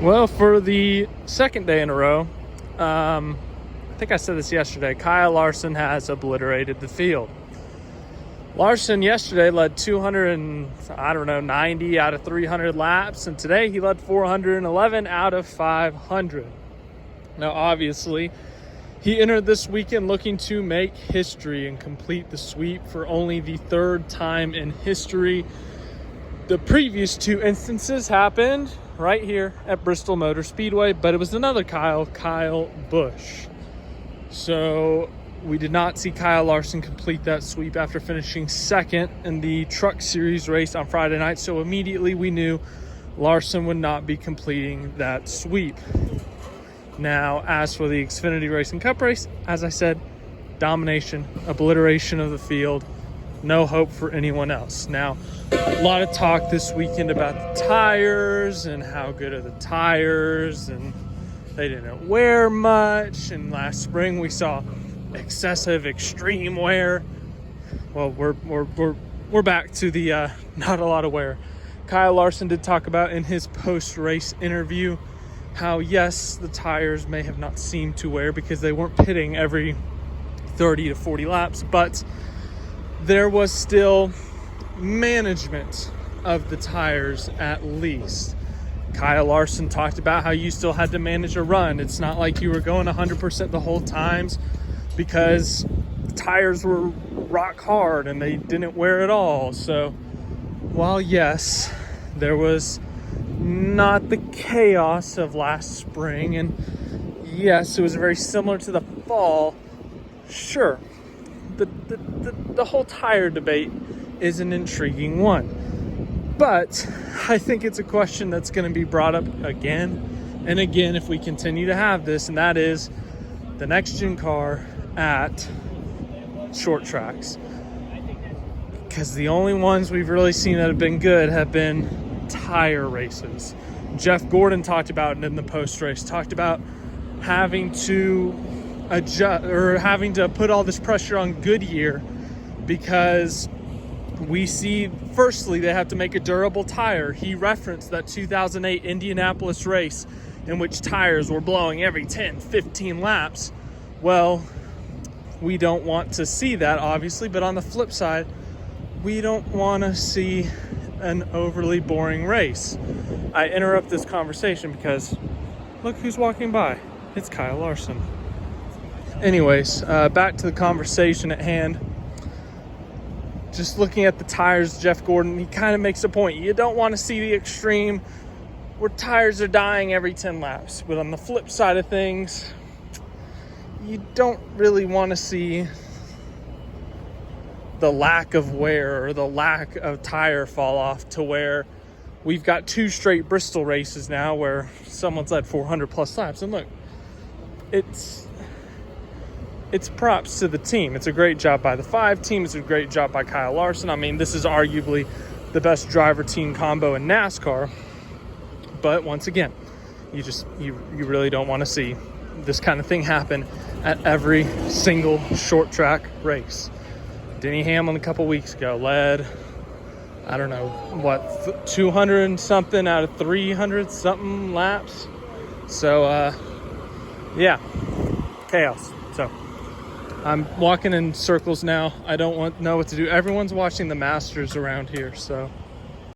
Well, for the second day in a row, I think I said this yesterday, Kyle Larson has obliterated the field. Larson yesterday led 90 out of 300 laps, and today he led 411 out of 500. Now, obviously, he entered this weekend looking to make history and complete the sweep for only the third time in history. The previous two instances happened right here at Bristol Motor Speedway, but it was another Kyle Busch. So we did not see Kyle Larson complete that sweep after finishing second in the Truck Series race on Friday night. So immediately we knew Larson would not be completing that sweep. Now, as for the Xfinity Racing Cup race, as I said, domination, obliteration of the field, no hope for anyone else. Now, a lot of talk this weekend about the tires and how good are the tires, and they didn't wear much. And last spring we saw excessive extreme wear. Well, we're back to the not a lot of wear. Kyle Larson did talk about in his post-race interview how, yes, the tires may have not seemed to wear because they weren't pitting every 30 to 40 laps, but there was still management of the tires at least. Kyle Larson talked about how you still had to manage a run. It's not like you were going 100% the whole times because the tires were rock hard and they didn't wear at all. So while yes, there was not the chaos of last spring, and yes, it was very similar to the fall, sure, the whole tire debate is an intriguing one. But I think it's a question that's going to be brought up again and again if we continue to have this, and that is the next gen car at short tracks. Because the only ones we've really seen that have been good have been tire races. Jeff Gordon talked about it in the post-race, talked about having to adjust or having to put all this pressure on Goodyear because we see, firstly, they have to make a durable tire. He referenced that 2008 Indianapolis race in which tires were blowing every 10, 15 laps. Well, we don't want to see that, obviously, but on the flip side, we don't want to see an overly boring race. I interrupt this conversation because look who's walking by. It's Kyle Larson. Anyways, back to the conversation at hand. Just looking at the tires, Jeff Gordon, he kind of makes a point. You don't want to see the extreme where tires are dying every 10 laps. But on the flip side of things, you don't really want to see the lack of wear or the lack of tire fall off to where we've got two straight Bristol races now where someone's led 400 plus laps. And look, it's props to the team. It's a great job by the 5 team. It's a great job by Kyle Larson. I mean, this is arguably the best driver-team combo in NASCAR. But once again, you really don't want to see this kind of thing happen at every single short track race. Denny Hamlin a couple weeks ago led, 200 and something out of 300 something laps. So, yeah, chaos. So I'm walking in circles now. I don't know what to do. Everyone's watching the Masters around here, so